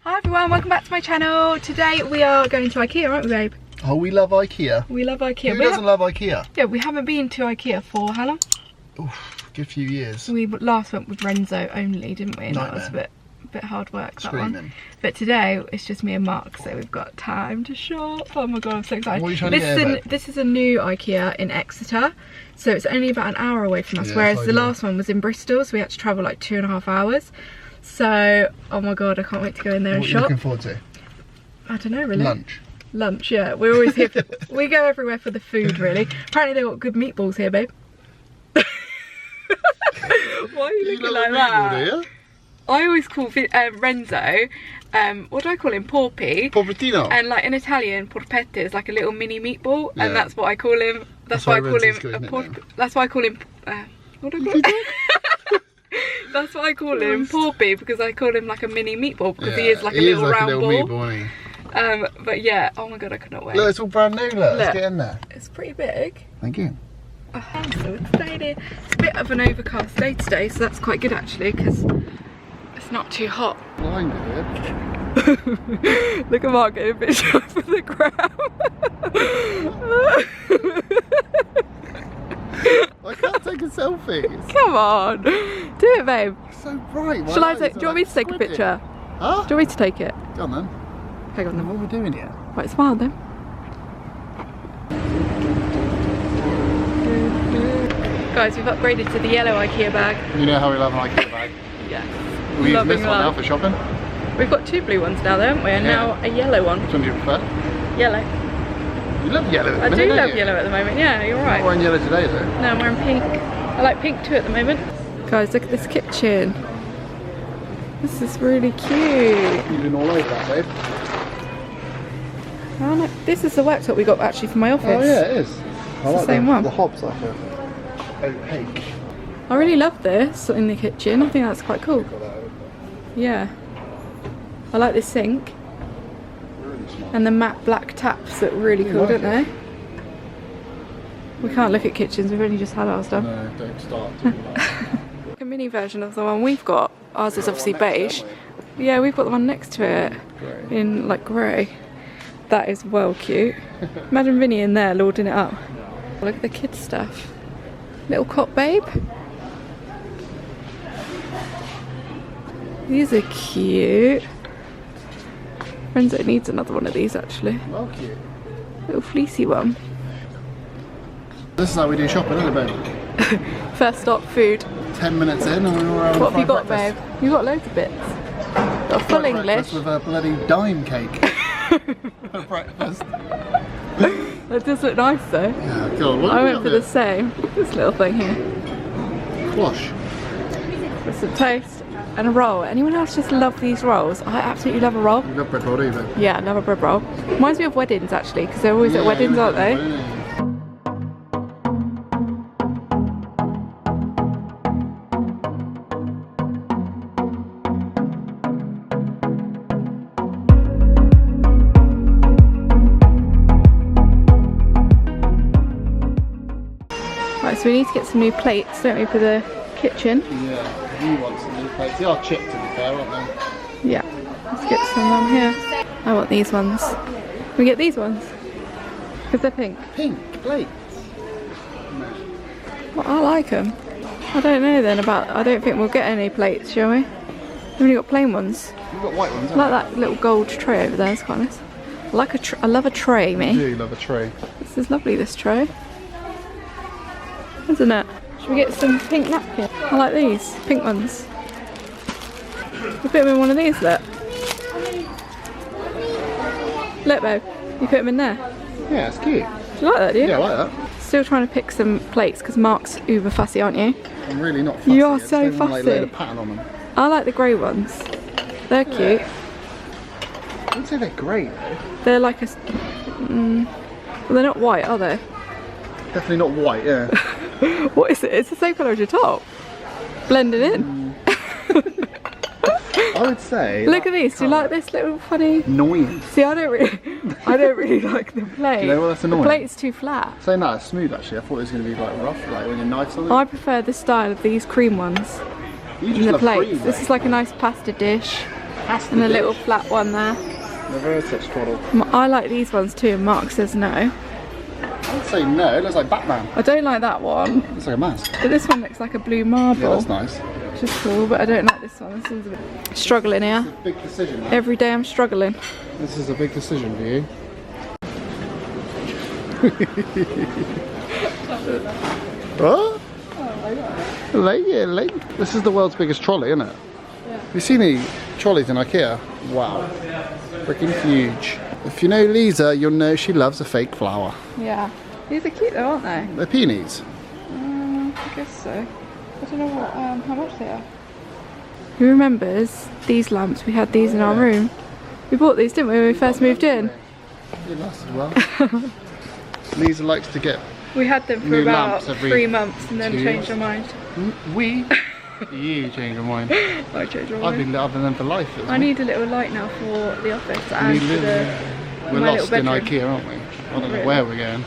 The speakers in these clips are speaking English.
Hi everyone, welcome back to my channel. Today we are going to Ikea, aren't we, babe? Oh, we love Ikea. We love Ikea. Who doesn't love Ikea? Yeah, we haven't been to Ikea for how long? Oof, good few years. We last went with Renzo only, didn't we? And Nightmare. that was a bit hard work, that Screaming. one. But today it's just me and Mark, so we've got time to shop. Oh my god, I'm so excited. What are you trying to get here, babe? This is a new Ikea in Exeter, so it's only about an hour away from us, Yeah, whereas it's the ideal. last one was in Bristol, so we had to travel like 2.5 hours. So, oh my god, I can't wait to go in there and What are you shop. looking forward to? I don't know, really. Lunch. Yeah, we're always here for, we go everywhere for the food, really. Apparently they've got good meatballs here, babe. Why are you looking like that? Meatball, do you? I always call Renzo, what do I call him? Porpy. Porpetino. And like in Italian, porpette is like a little mini meatball, Yeah. and that's what I call him. That's why I call him a that's why I call him, what do I call him? That's why I call him Porpy, because I call him like a mini meatball, because he is like a little round ball. Meatball, isn't he? But yeah, oh my god, I cannot wait. Look, it's all brand new, look. Let's get in there. It's pretty big. Thank you. Oh, I'm so excited. It's a bit of an overcast day today, so that's quite good actually, because it's not too hot. Blinded it. Look at Mark getting a bit shy for the gram. I can't take a selfie. Come on, do it, babe. It's so bright. Shall I take? Do you want me to take a picture? Huh? Do you want me to take it? Go on then. Hang on then. What are we doing here? Right, smile then. Guys, we've upgraded to the yellow Ikea bag. You know how we love an Ikea bag. Yes. We use Loving this one now life. for shopping. We've got two blue ones now, though, haven't we? And Yeah. now a yellow one. Which one do you prefer? Yellow. You love yellow at the I minute, do don't love you? yellow at the moment. Yeah, you're You're right. wearing yellow today, though. No, I'm wearing pink. I like pink too at the moment. Guys, look at this kitchen. This is really cute. You've been all over that, babe. Oh, no. This is the worktop we got actually for my office. Oh yeah, it is. I the like same one. The hob's like a opaque. I really love this in the kitchen. I think that's quite cool. Yeah. I like this sink. Really smart. And the matte black taps look really cool, like don't it. they? We can't look at kitchens, we've only just had ours done. No, don't start doing that. A mini version of the one we've got. Ours is obviously beige. Yeah, we've got the one next to it Grey. in like grey. That is well cute. Imagine Vinny in there lording it up. Look at the kids stuff. Little cot babe. These are cute. Renzo needs another one of these actually. Well cute. Little fleecy one. This is how we do shopping, isn't it, babe? First stop, food. 10 minutes in and we're all What have you got, breakfast. babe? You've got loads of bits. Got a full Fried English. breakfast with a bloody dime cake. For breakfast. That does look nice though. Yeah, God, what I have we went got for here? the same. This little thing here. Quash. With some toast and a roll. Anyone else just love these rolls? I absolutely love a roll. You love bread roll, do you, babe? Yeah, I love a bread roll. Reminds me of weddings actually, because they're always at weddings, aren't they? Right, so we need to get some new plates, don't we, for the kitchen? Yeah, you want some new plates. They are chipped to be fair, aren't they? Yeah, let's get some on here. I want these ones. Can we get these ones? Because they're pink. Pink plates. Well, I like them. I don't know then about, I don't think we'll get any plates, shall we? We've only got plain ones. You've got white ones, I like haven't that little gold tray over there, it's quite nice. I like I love a tray, you? me. I do love a tray. This is lovely, this tray. Isn't it? Should we get some pink napkins? I like these, pink ones. You put them in one of these, look. Look, babe, you put them in there. Yeah, it's cute. Do you like that, do you? Yeah, I like that. Still trying to pick some plates because Mark's uber fussy, aren't you? I'm really not fussy. You are I just so don't want, like, fussy. load of pattern on them. I like the grey ones. They're cute. I wouldn't say they're great though. They're like a... well, they're not white, are they? Definitely not white, yeah. What is it? It's the same colour as your top. Blending in. I would say. Look at these. Do you like this little funny... Annoying. See, I don't really like the plate. Do you know what that's annoying? The plate's too flat. Saying that, it's smooth actually. I thought it was going to be like rough, like when you knife something. I prefer the style of these cream ones you in just the love plates. cream, This mate. is like a nice pasta dish. And a little flat one there. The vertex twaddle. I like these ones too, and Mark says no. I would say no, it looks like Batman. I don't like that one. It looks like a mask. But this one looks like a blue marble. Yeah, that's nice. Which is cool, but I don't like this one. This one's a bit struggling here. This is a big decision. Man. Every day I'm struggling. This is a big decision for you. What? Oh, like. This is the world's biggest trolley, isn't it? Yeah. Have you seen any trolleys in Ikea? Wow. Freaking huge. If you know Liza, you'll know she loves a fake flower. Yeah. These are cute though, aren't they? They're peonies. I guess so. I don't know what, how much they are. Who remembers these lamps? We had these in our room. We bought these, didn't we, when we first moved in? It lasts as well. Liza likes to get we had them for about 3 months and then changed our mind. You changed your mind. I changed my mind. I've been loving them for life. I need a little light now for the office and for we're lost in Ikea, aren't we? I don't know where we're going.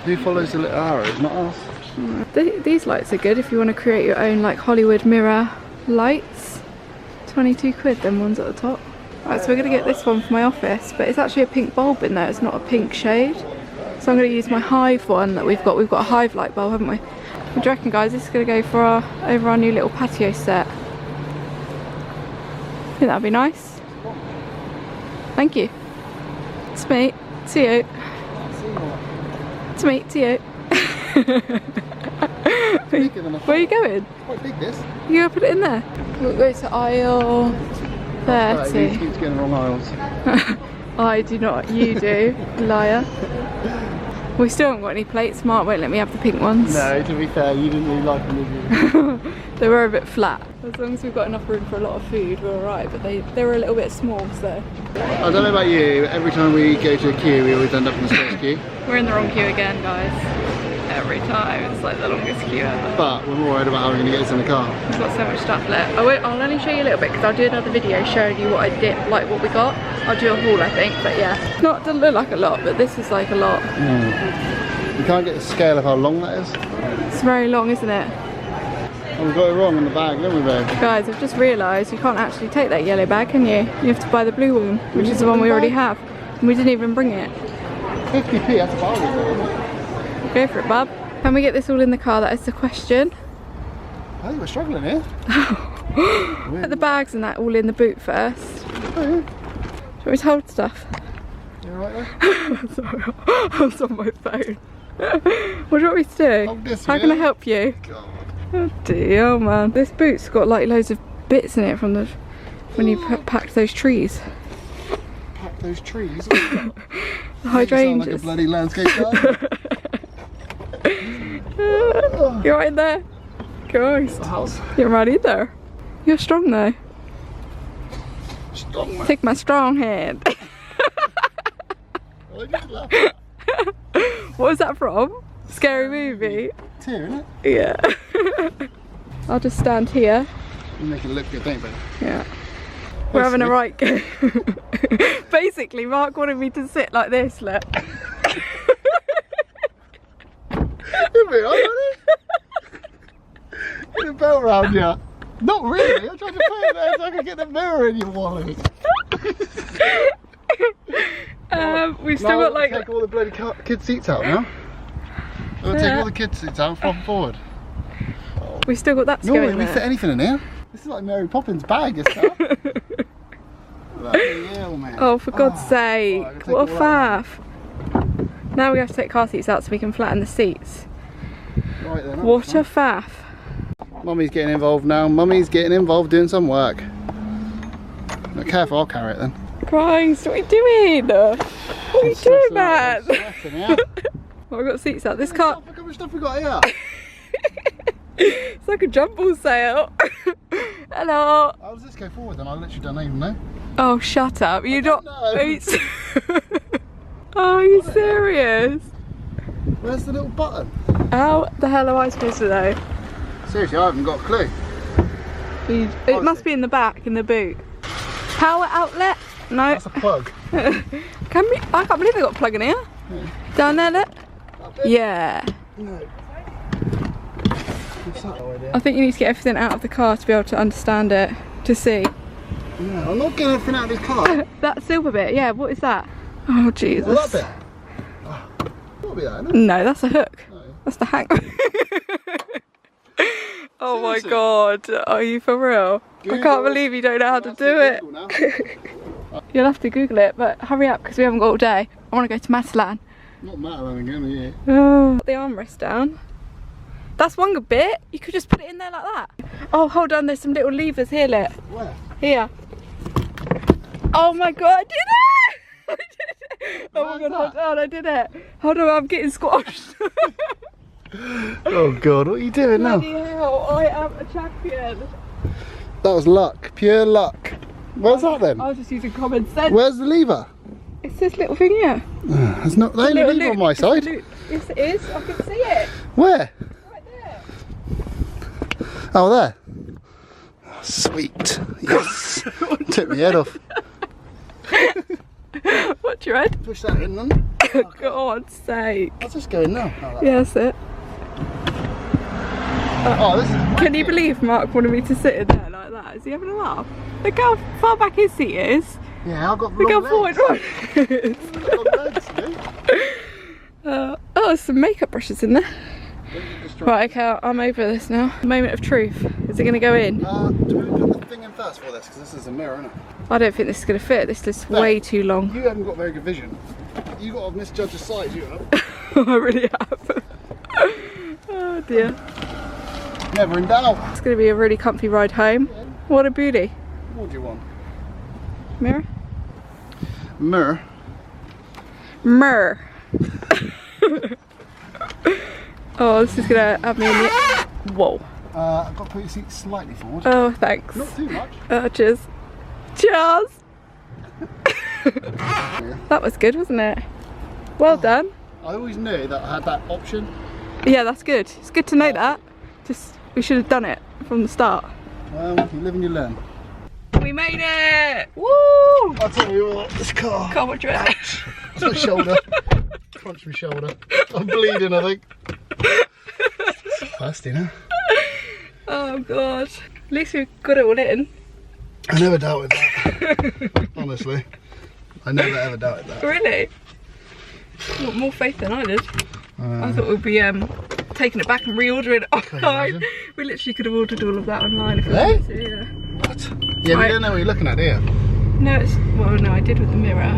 Who follows the little arrows? Not us. These lights are good if you want to create your own like Hollywood mirror lights. 22 quid, them ones at the top. Right, so we're going to get this one for my office, but it's actually a pink bulb in there, it's not a pink shade. So I'm going to use my Hive one that we've got. We've got a Hive light bulb, haven't we? What do you reckon, guys? This is going to go for over our new little patio set. I think that'd be nice. Thank you. It's me. See you. It's me. See you. Where are you going? It's quite big, this. You going to put it in there? We'll go to aisle 30. He keeps getting the wrong aisles. I do not. You do. Liar. We still haven't got any plates. Mark won't let me have the pink ones. No, to be fair, you didn't really like them, did you? They were a bit flat. As long as we've got enough room for a lot of food, we're alright, but they were a little bit small, so. I don't know about you, but every time we go to a queue, we always end up in the first queue. We're in the wrong queue again, guys. Every time. It's like the longest queue ever. But we're more worried about how we're going to get this in the car. We've got so much stuff left. I'll only show you a little bit because I'll do another video showing you what I did, like what we got. I'll do a haul, I think, but yeah. Doesn't look like a lot, but this is like a lot. You can't get the scale of how long that is. It's very long, isn't it? Oh, we got it wrong in the bag, didn't we, babe? Guys, I've just realised you can't actually take that yellow bag, can you? You have to buy the blue one, which is the one we already have. And we didn't even bring it. 50p, that's a bargain, isn't it? Go for it, bub. Can we get this all in the car? That is the question. I think we're struggling here. Put the bags and that all in the boot first. Oh, yeah. Shall we hold stuff? You alright there? Sorry, I was on my phone. What do you want me to do? How can I help you? God. Oh dear, man. This boot's got like loads of bits in it from the when you packed those trees. Pack those trees? The hydrangeas. You sound like a bloody landscape guy. You're right in there? Guys, you're right in there. You're strong though. Strong, man. Take my strong hand. What was that from? Scary movie? Tear, isn't it? Yeah. I'll just stand here. You make it look good, don't you, babe? Yeah. We're having a right go. Basically, Mark wanted me to sit like this, look. Get a belt around you. Not really, I'm trying to put it there so I can get the mirror in your wallet. We've still got like... Take all the bloody kids' seats out now. We'll take all the kids' seats out and forward. We've still got that to go in there. We fit anything in here. This is like Mary Poppins' bag, this stuff. Bloody hell, man. Oh, for God's sake. Right, what a faff. Now we have to take car seats out so we can flatten the seats. Right then. What a faff. Mummy's getting involved now. Mummy's getting involved doing some work. Not careful, I'll carry it then. Christ, what are you doing? What are you doing, man? Well, we've got seats out. This car. Look how much stuff we got here. It's like a jumble sale. Hello. How does this go forward then? I literally don't even know. Oh, shut up. You're not. Know. Oh, are you serious? Where's the little button? How the hell am I supposed to know? Seriously, I haven't got a clue. It must be in the back, in the boot. Power outlet? No. That's a plug. I can't believe they got a plug in here. Yeah. Down there, look. Yeah. No. I think you need to get everything out of the car to be able to understand it, to see. Yeah, I'm not getting anything out of this car. That silver bit, yeah, what is that? Oh, Jesus. Well, that bit. That'll be that, isn't it? No, that's a hook. No. That's the hang. Oh my Seriously? God, are you for real? Google. I can't believe you don't know how to do it. You'll have to Google it, but hurry up because we haven't got all day. I want to go to Matalan. Not Matalan again, yeah. Oh. Put the armrest down. That's one good bit. You could just put it in there like that. Oh, hold on, there's some little levers here, look. Where? Here. Oh my God, I did it! I did it! Oh my God, hold on, I did it. Hold on, I'm getting squashed. Oh God, what are you doing now? Bloody hell, I am a champion. That was luck, pure luck. Where's that then? I was just using common sense. Where's the lever? It's this little thing here. There's not the only lever on my side. Yes, it is. I can see it. Where? Right there. Oh, there. Oh, sweet. Yes. Took my head off. What's your head? Push that in then. For God's sake. I'll just go in now. Oh, Yeah, that's it. Oh, this is Can you believe Mark wanted me to sit in there like that? Is he having a laugh? Look how far back his seat is. Yeah, I've got Look how long forward legs. one is. Long legs, Oh, there's some makeup brushes in there. Right, okay, I'm over this now. Moment of truth. Is it going to go in? Do we put the thing in first for this? Because this is a mirror, isn't it? I don't think this is going to fit. This is way too long. You haven't got very good vision. You got to misjudge the size, you have. I really have. Oh dear. Never in doubt. It's going to be a really comfy ride home. What a beauty. What do you want? Mirror? Mirror. Mirror. Oh, this is going to have me in the... Whoa. I've got to put your seat slightly forward. Oh, thanks. Not too much. Cheers. Cheers. That was good, wasn't it? Well done. I always knew that I had that option. Yeah, that's good. It's good to know that. Just, we should have done it from the start. Well, you live and you learn. We made it! Woo! I'll tell you what, this car. Can't watch it. It's my shoulder. Crunch my shoulder. I'm bleeding, I think. Thirsty now. Oh God. At least we got it all in. I never doubted that. Honestly. I never ever doubted that. Really? Got more faith than I did. I thought we'd be taking it back and reordering it online. We literally could have ordered all of that online if we wanted to, yeah. What? Yeah, we don't know what you're looking at, do you? No, it's, well no, I did with the mirror.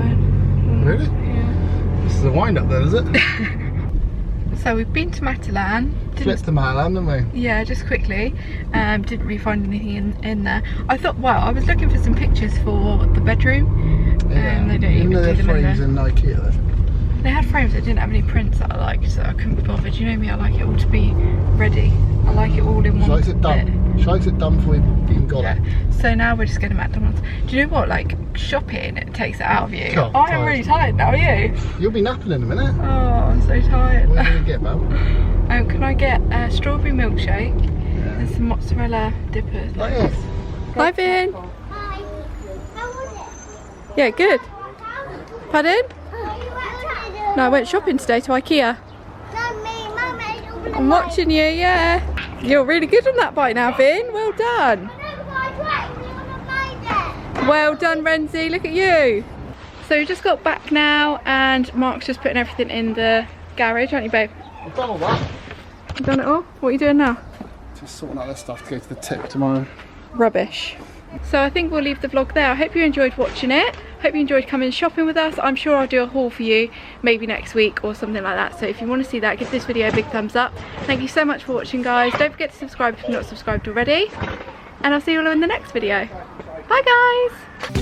Really? Yeah. This is a wind up then, is it? So we've been to Matalan. Flipped to Matalan, didn't we? Yeah, just quickly. Didn't really find anything in there. I thought, well, I was looking for some pictures for the bedroom. Yeah. They don't even do them frames in there. in Ikea though. They had frames that didn't have any prints that I liked, so I couldn't be bothered. You know me, I like it all to be ready. I like it all in one She likes it done. She likes it done before you even got it. So now we're just going to McDonald's. Do you know what? Like shopping, it takes it out of you. God, I am really tired now. Are you? You'll be napping in a minute. Oh, I'm so tired. What are you going to get, Mel? Can I get a strawberry milkshake and some mozzarella dippers? Oh, yes. Hi, Vin. Hi. How was it? Yeah, good. Pardon? Oh, No, I went shopping today to Ikea. I'm I'm watching you, yeah. You're really good on that bike now, Vin. Well done. Well done, Renzi. Look at you. So we just got back now, and Mark's just putting everything in the garage, aren't you, babe? I've done all that. You done it all? What are you doing now? Just sorting out this stuff to go to the tip tomorrow. Rubbish. So I think we'll leave the vlog there. I hope you enjoyed watching it. Hope you enjoyed coming shopping with us. I'm sure I'll do a haul for you maybe next week or something like that. So if you want to see that, give this video a big thumbs up. Thank you so much for watching, guys. Don't forget to subscribe if you're not subscribed already. And I'll see you all in the next video. Bye, guys.